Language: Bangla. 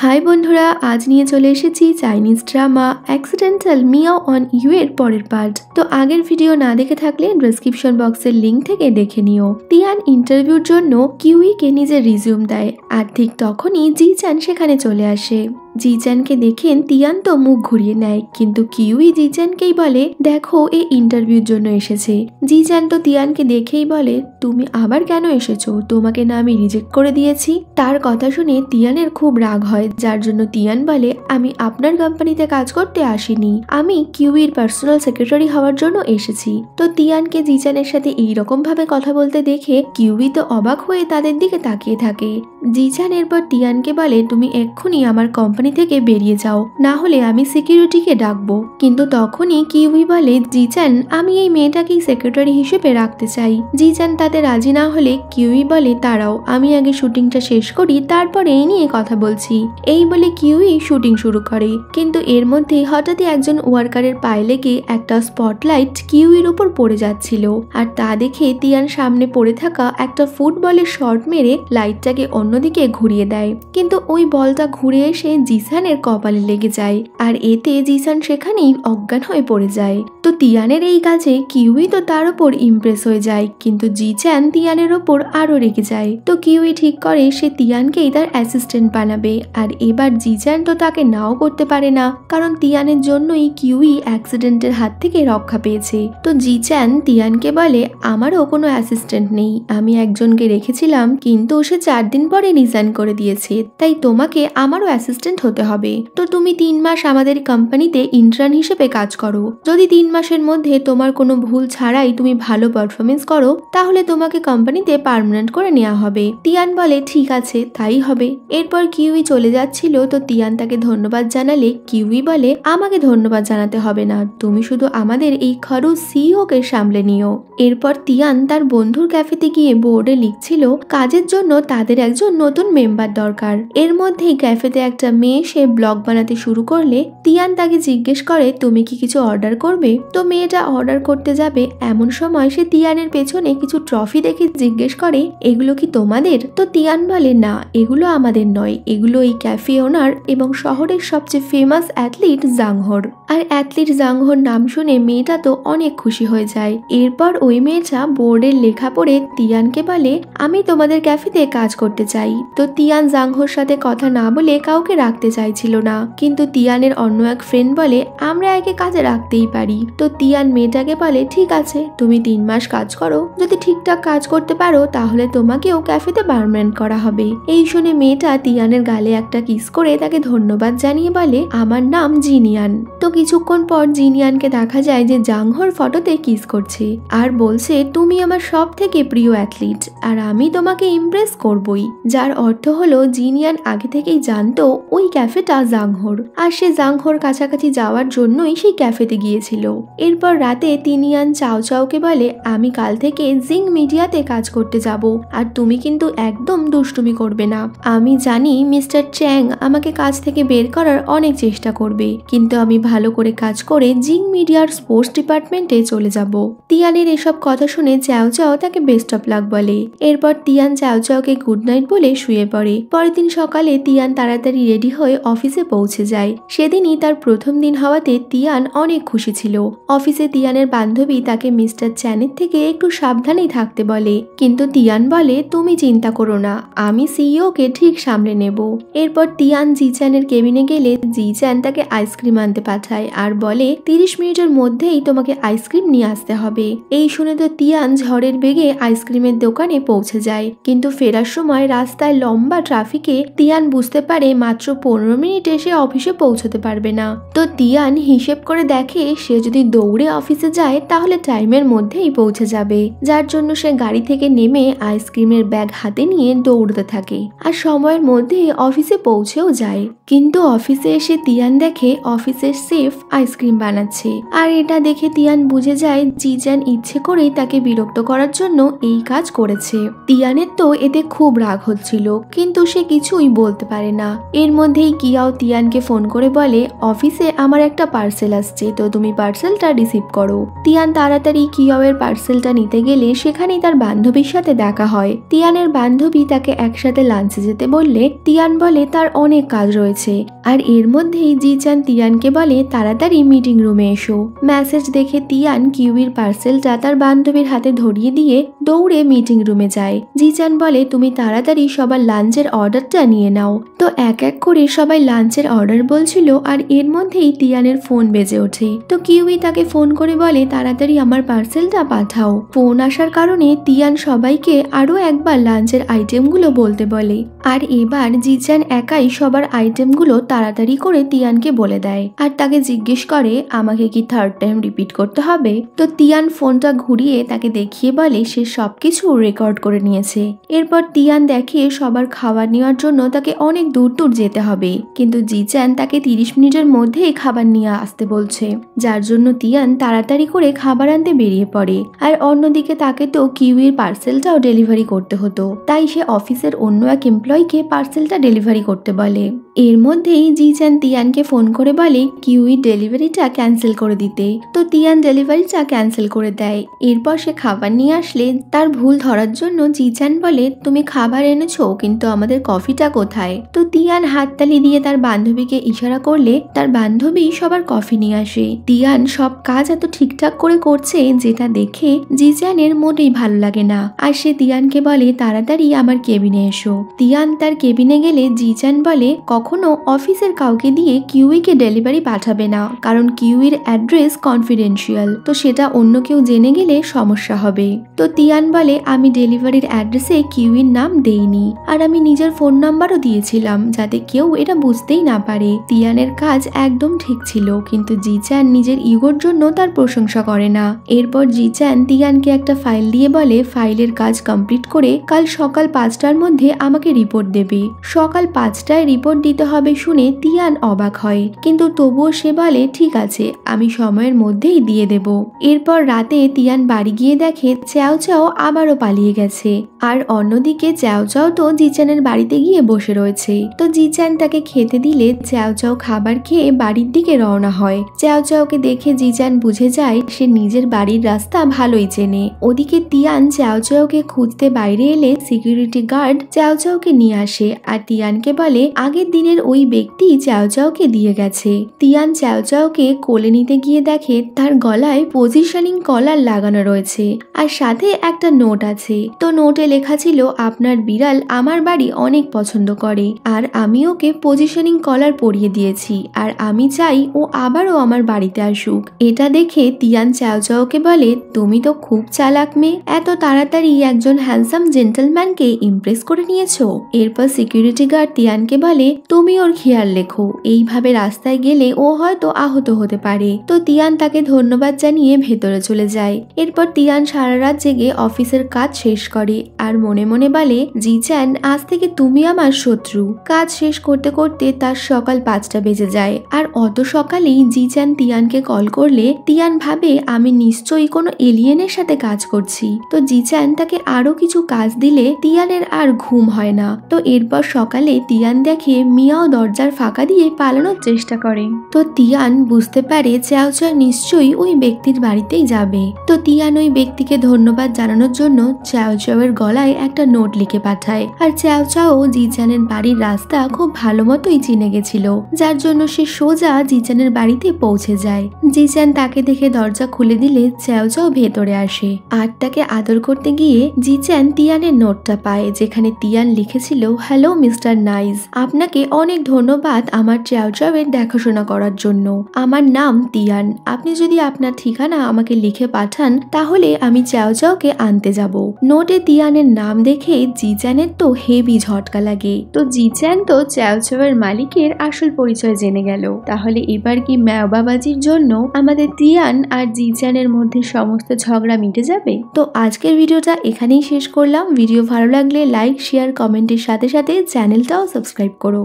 হাই বন্ধুরা, আজ নিয়ে চলে এসেছি Chinese drama accidental meow on you এর পরের পার্ট। তো আগের ভিডিও না দেখে থাকলে ডেসক্রিপশন বক্সের লিঙ্ক থেকে দেখে নিও। তিয়ান ইন্টারভিউর জন্য কিউইকে নিজের রিজিউম দেয়, আর ঠিক তখনই জি চ্যান সেখানে চলে আসে। জি চ্যানকে দেখেন তিয়ান তো মুখ ঘুরিয়ে নেয়, কিন্তু কিউই জি চ্যানকেই বলে দেখো এ ইন্টারভিউর জন্য এসেছে। জি চ্যান তো তিয়ানকে দেখেই বলে তুমি আবার কেন এসেছো, তোমাকে না আমি রিজেক্ট করে দিয়েছি। তার কথা শুনে তিয়ানের খুব রাগ হয়, যার জন্য তিয়ান বলে আমি আপনার কোম্পানিতে কাজ করতে আসিনি, আমি কিউইর পার্সোনাল সেক্রেটারি হওয়ার জন্য এসেছি। তো তিয়ানকে জি চ্যানের সাথে এইরকম ভাবে কথা বলতে দেখে কিউই তো অবাক হয়ে তাদের দিকে তাকিয়ে থাকে। জি চ্যান এরপর তিয়ানকে বলে তুমি এক্ষুনি আমার কোম্পানি থেকে বেরিয়ে যাও, না হলে আমি সিকিউরিটিকে ডাকবো। কিন্তু তখনই কিউই বলে জি চ্যান আমি এই মেয়েটাকেই সেক্রেটারি হিসেবে রাখতে চাই। জি চ্যান তাতে রাজি না হলে কিউই বলে দাঁড়াও আমি আগে শুটিংটা শেষ করি, তারপর এই নিয়ে কথা বলছি। এই বলে কিউই শুটিং শুরু করে, কিন্তু এর মধ্যে হঠাৎই একজন ওয়ার্কারের পায়ে লেগে একটা স্পটলাইট কিউইর উপর পড়ে যাচ্ছিল, আর তা দেখে তিয়ান সামনে পড়ে থাকা একটা ফুটবলের শট মেরে লাইটটাকে অন্যদিকে ঘুরিয়ে দেয়, কিন্তু ওই বলটা ঘুরে এসে জিসানের কপালে লেগে যায়, আর এতে জিসান সেখানেই অজ্ঞান হয়ে পড়ে যায়। তো তিয়ানের এই কাজে কিউই তো তার উপর ইমপ্রেস হয়ে যায়, কিন্তু জি চ্যান তিয়ানের ওপর আরো রেগে যায়। তো কিউই ঠিক করে সে তিয়ানকেই তার অ্যাসিস্ট্যান্ট বানাবে, আর এবার জি চ্যান তো তাকে নাও করতে পারে না, কারণ তিয়ানের জন্যই কিউই অ্যাক্সিডেন্টের হাত থেকে রক্ষা পেয়েছে। তো জি চ্যান তিয়ানকে বলে আমারও কোনো অ্যাসিস্ট্যান্ট নেই, আমি একজনকে রেখেছিলাম কিন্তু সে 4 দিন পরে রিজাইন করে দিয়েছে, তাই তোমাকে আমারও অ্যাসিস্ট্যান্ট হতে হবে। তো তুমি 3 মাস আমাদের কোম্পানিতে ইন্টার্ন হিসেবে কাজ করো, যদি 3 মাসের মধ্যে তোমার কোনো ভুল ছাড়াই তুমি ভালো পারফরমেন্স করো তাহলে তোমাকে কোম্পানিতে পার্মানেন্ট করে নেওয়া হবে। তিয়ান বলে ঠিক আছে তাই হবে। এরপর কিউই চলে যাচ্ছিল, তো তিয়ান তাকে ধন্যবাদ জানালে কিউই বলে আমাকে ধন্যবাদ জানাতে হবে না, তুমি শুধু আমাদের এই খরচ সিইও কে সামলে নিও। এরপর তিয়ান তার বন্ধুর ক্যাফেতে গিয়ে বোর্ডে লিখছিল কাজের জন্য তাদের একজন নতুন মেম্বার দরকার। এর মধ্যেই ক্যাফেতে একটা মেয়ে সে ব্লগ বানাতে শুরু করলে তিয়ান তাকে জিজ্ঞেস করে তুমি কি কিছু অর্ডার করবে। তো মেয়েটা অর্ডার করতে যাবে, এমন সময় সে তিয়ানের পেছনে কিছু ট্রফি দেখে জিজ্ঞেস করে এগুলো কি তোমাদের। তো তিয়ান বলে না এগুলো আমাদের নয়, এগুলো এই ক্যাফে ওনার এবং শহরের সবচেয়ে ফেমাস অ্যাথলিট জাংহোর। আর অ্যাথলিট জাংহোর নাম শুনে মেয়েটা তো অনেক খুশি হয়ে যায়। এরপর ওই মেয়েটা বোর্ডের লেখা পড়ে তিয়ানকে বলে আমি তোমাদের ক্যাফেতে কাজ করতে চাই। তো তিয়ান জাংহোর সাথে কথা না বলে কাউকে রাখতে চাইছিল না, কিন্তু তিয়ানের অন্য এক ফ্রেন্ড বলে আমরা একে কাজে রাখতেই পারি। তো তিয়ান মেয়েটাকে বলে ঠিক আছে তুমি 3 মাস কাজ করো, যদি ঠিকঠাক কাজ করতে পারো তাহলে তোমাকেও ক্যাফেতে পার্মানেন্ট করা হবে। এই শুনে মেয়েটা তিয়ানের গালে একটা কিস করে তাকে ধন্যবাদ জানিয়ে বলে আমার নাম জিনিয়ান। তো কিছুক্ষণ পর জিনিয়ানকে দেখা যায় যে জাংহোর ফটোতে কিস করছে, আর বলছে তুমি আমার সব থেকে প্রিয় অ্যাথলিট, আর আমি তোমাকে ইমপ্রেস করবই। যার অর্থ হলো জিনিয়ান আগে থেকেই জানতো ওই ক্যাফেটা জাংহোর, আর সে জাংহোর কাছাকাছি যাওয়ার জন্যই সেই ক্যাফেতে গিয়েছিল। এরপর রাতে তিনিয়ান চাও চাওকে বলে আমি কাল থেকে জিং মিডিয়াতে কাজ করতে যাব, আর তুমি কিন্তু একদম দুষ্টুমি করবে না। আমি জানি মিস্টার চ্যাং আমাকে কাজ থেকে বের করার অনেক চেষ্টা করবে, কিন্তু আমি ভালো করে কাজ করে জিং মিডিয়ার স্পোর্টস ডিপার্টমেন্টে চলে যাব। তিয়ানের এসব কথা শুনে চাও চাও তাকে বেস্ট অফ লাক বলে। এরপর তিয়ান চাও চাওকে গুড নাইট বলে শুয়ে পড়ে। পরের দিন সকালে তিয়ান তাড়াতাড়ি রেডি হয়ে অফিসে পৌঁছে যায়। সেদিনই তার প্রথম দিন হওয়াতে তিয়ান অনেক খুশি ছিল। অফিসে তিয়ানের বান্ধবী তাকে মিস্টার চ্যানের থেকে একটু সাবধানেই থাকতে বলে, কিন্তু তিয়ান বলে তুমি চিন্তা করো না, আমি সিইও কে ঠিক সামলে নেব। এরপর তিয়ান জি চ্যানের কেবিনে গেলে জি চ্যান তাকে আইসক্রিম আনতে পাঠায়, আর বলে 30 মিনিটের মধ্যেই তোমাকে আইসক্রিম নিয়ে আসতে হবে। এই শুনে তো তিয়ান ঝড়ের বেগে আইসক্রিমের দোকানে পৌঁছে যায়, কিন্তু ফেরার সময় রাস্তায় লম্বা ট্রাফিকে তিয়ান বুঝতে পারে মাত্র 15 মিনিটে সে অফিসে পৌঁছতে পারবে না। তো তিয়ান হিসেব করে দেখে সে যদি দৌড়ে অফিসে যায় তাহলে টাইমের মধ্যেই পৌঁছে যাবে, যার জন্য সে গাড়ি থেকে নেমে আইসক্রিমের ব্যাগ হাতে নিয়ে দৌড়তে থাকে, আর সময়ের মধ্যে অফিসে পৌঁছেও যায়। কিন্তু অফিসে এসে তিয়ান দেখে অফিসের সে শেফ আইসক্রিম বানাচ্ছে। আর এটা দেখে তিয়ান বুঝে যায় জিজান ইচ্ছে করেই তাকে বিরক্ত করার জন্য এই কাজ করেছে। তিয়ানের তো এতে খুব রাগ হচ্ছিল, কিন্তু সে কিছুই বলতে পারে না। এর মধ্যেই কিয়াও তিয়ানকে ফোন করে বলে, অফিসে আমার একটা পার্সেল আসছে, তো তুমি পার্সেলটা রিসিভ করো। তিয়ান তাড়াতাড়ি কিয়াওয়ের পার্সেলটা নিতে গেলে সেখানেই তার বান্ধবীর সাথে দেখা হয়। তিয়ানের বান্ধবী তাকে একসাথে লাঞ্চে যেতে বললে তিয়ান বলে তার অনেক কাজ রয়েছে। আর এর মধ্যেই জিচান তিয়ানকে বলে তাড়াতাড়ি মিটিং রুমে এসো। মেসেজ দেখে তিয়ান কিউইর পার্সেলটা তার বান্ধবীর হাতে ধরিয়ে দিয়ে দৌড়ে মিটিং রুমে যায়। জিচান বলে তুমি তাড়াতাড়ি সবার লাঞ্চের অর্ডারটা নিয়ে নাও। তো এক এক করে সবাই লাঞ্চের অর্ডার বলছিল, আর এর মধ্যেই তিয়ানের ফোন বেজে ওঠে। তো কিউই তাকে ফোন করে বলে তাড়াতাড়ি আমার পার্সেলটা পাঠাও। ফোন আসার কারণে তিয়ান সবাইকে আরো একবার লাঞ্চের আইটেমগুলো বলতে বলে। আর এবার জিচান একাই সবার আইটেমগুলো তাড়াতাড়ি করে তিয়ানকে বলে দেয়, আর তাকে জিজ্ঞেস করে আমাকে কি থার্ড টাইম রিপিট করতে হবে। তো তিয়ান ফোনটা ঘুরিয়ে তাকে দেখিয়ে বলে সে সবকিছু রেকর্ড করে নিয়েছে। এরপর তিয়ান দেখে সবার খাবার নেওয়ার জন্য তাকে অনেক দূর দূর যেতে হবে, কিন্তু জিচান তাকে 30 মিনিটের মধ্যেই খাবার নিয়ে আসতে বলছে, যার জন্য তিয়ান তাড়াতাড়ি করে খাবার আনতে বেরিয়ে পড়ে। আর অন্যদিকে তাকে তো কিউইর পার্সেলটাও ডেলিভারি করতে হতো, তাই সে অফিসের অন্য এক এমপ্লয়িকে পার্সেলটা ডেলিভারি করতে বলে। এর মধ্যেই জিচান তিয়ানকে ফোন করে বলে কিউই ডেলিভারিটা ক্যান্সেল করে দিতে। তো তিয়ান ডেলিভারিটা ক্যান্সেল করে দেয়। এরপর সে খাবার নিয়ে আসলে তার ভুল ধরার জন্য জিচান বলে তুমি খাবার এনেছো, কিন্তু আমাদের কফিটা কোথায়। তো তিয়ান হাততালি দিয়ে তার বান্ধবীকে ইশারা করলে তার বান্ধবী সবার কফি নিয়ে আসে। তিয়ান সব কাজ এত ঠিকঠাক করে করছে যেটা দেখে জিচানের মোটেই ভালো লাগে না, আর সে তিয়ানকে বলে তাড়াতাড়ি আমার কেবিনে এসো। তিয়ান তার কেবিনে গেলে জিচান বলে কখনো অফিসের কাউকে দিয়ে কিউইকে ডেলিভারি পাঠাবে না, কারণ কিউইর অ্যাড্রেস কনফিডেন্সিয়াল, তো সেটা অন্য কেউ জেনে গেলে সমস্যা হবে। তো তিয়ান বলে আমি ডেলিভারির অ্যাড্রেসে কিউইর নাম দেইনি, আর আমি নিজের ফোন নাম্বারও দিয়েছিলাম যাতে কেউ এটা বুঝতেই না পারে। তিয়ানের কাজ একদম ঠিক ছিল, কিন্তু জিচান নিজের ইগোর জন্য তার প্রশংসা করে না। এরপর জিচান তিয়ানকে একটা ফাইল দিয়ে বলে ফাইলের কাজ কমপ্লিট করে কাল সকাল 5টার মধ্যে আমাকে রিপোর্ট দেবে। সকাল 5টায় রিপোর্ট দিতে হবে শুনে তিয়ান অবাক হয়, কিন্তু তবুও সে বলে ঠিক আছে আমি সময়ের মধ্যেই দিয়ে দেব। এরপর রাতে তিয়ান বাড়ি গিয়ে দেখে চ্যাও চ্যাও আবারও পালিয়ে গেছে। আর অন্যদিকে চ্যাও চ্যাও তো জিচানের বাড়িতে গিয়ে বসে রয়েছে। তো জিচান তাকে খেতে দিলে চ্যাও চ্যাও খাবার খেয়ে বাড়ির দিকে রওনা হয়। চ্যাও চ্যাওকে দেখে জিচান বুঝে যায় সে নিজের বাড়ির রাস্তা ভালোই চেনে। ওদিকে তিয়ান চ্যাও চ্যাওকে খুঁজতে বাইরে এলে সিকিউরিটি গার্ড চ্যাও চ্যাওকে নিয়ে আসে, আর তিয়ানকে বলে আগের দিনের ওই ব্যক্তি চ্যাও চ্যাওকে দিয়ে গেছে। তিয়ান চ্যাও চ্যাওকে কোলে নিতে গিয়ে দেখে তার গলায় পজিশনিং কলার লাগানো রয়েছে, আর সাথে একটা নোট আছে। তো নোটে লেখা ছিল আপনার বিড়াল আমার বাড়ি অনেক পছন্দ করে, আর আমি ওকে পজিশনিং কলার পরিয়ে দিয়েছি, আর আমি চাই ও আবারও আমার বাড়িতে আসুক। এটা দেখে তিয়ান চ্যাও চ্যাওকে বলে তুমি তো খুব চালাক মেয়ে, এত তাড়াতাড়ি একজন হ্যান্ডসাম জেন্টলম্যানকে ইমপ্রেস করে নিয়েছো। এরপর সিকিউরিটি গার্ড তিয়ানকে বলে তুমি ওর খেয়াল রেখো, এইভাবে রাস্তায় গেলে ও হয়তো আহত হতে পারে। তো তিয়ান তাকে ধন্যবাদ জানিয়ে ভেতরে চলে যায়। এরপর তিয়ান সারা রাত জেগে অফিসের কাজ শেষ করে, আর মনে মনে বলে জিচান আজ থেকে তুমি আমার শত্রু। কাজ শেষ করতে করতে তার সকাল 5টা বেজে যায়, আর অত সকালেই জিচান তিয়ানকে কল করলে তিয়ান ভাবে আমি নিশ্চয়ই কোনো এলিয়েনের সাথে কাজ করছি। তো জিচান তাকে আরো কিছু কাজ দিলে তিয়ানের আর ঘুম হয় না। তো এরপর সকালে তিয়ান দেখে মিয়াও দরজার ফাঁকা দিয়ে পালানোর চেষ্টা করে। তো তিয়ান বুঝতে পারে চ্যাও চ্যাও নিশ্চয়ই ওই ব্যক্তির বাড়িতেই যাবে। তো তিয়ান ওই ব্যক্তিকে ধন্যবাদ জানানোর জন্য চ্যাও চ্যাওয়ের গলায় একটা নোট লিখে পাঠায়। আর চ্যাও চ্যাও জিচানের বাড়ির রাস্তা খুব ভালো মতোই চিনে গেছিল, যার জন্য সে সোজা জিচানের বাড়িতে পৌঁছে যায়। জিচান তাকে দেখে দরজা খুলে দিলে চ্যাও চ্যাও ভেতরে আসে, আর তাকে আদর করতে গিয়ে জিচান তিয়ানের নোটটা পায়, যেখানে তিয়ান লিখেছিল হ্যালো মিস্টার নাইস, আপনাকে অনেক ধন্যবাদ আমার চ্যাও চ্যাওয়ের দেখাশোনা করার জন্য। আমার নাম তিয়ান, আপনি যদি আপনার ঠিকানা আমাকে লিখে পাঠান তাহলে আমি চ্যাও চ্যাওকে আনতে যাব। নোটে তিয়ানের নাম দেখে জিচানের তো হেভি ঝটকা লাগে। তো জিচান তো চ্যাও চ্যাওয়ের মালিকের আসল পরিচয় জেনে গেল। তাহলে এবার কি ম্যাওবাবাজির জন্য আমাদের তিয়ান আর জিচানের মধ্যে সমস্ত ঝগড়া মিটে যাবে? তো আজকের ভিডিওটা এখানেই শেষ করলাম। ভিডিও ভালো লাগলে লাইক শেয়ার কমেন্টের সাথে সাথে চ্যানেলটাও সাবস্ক্রাইব করো।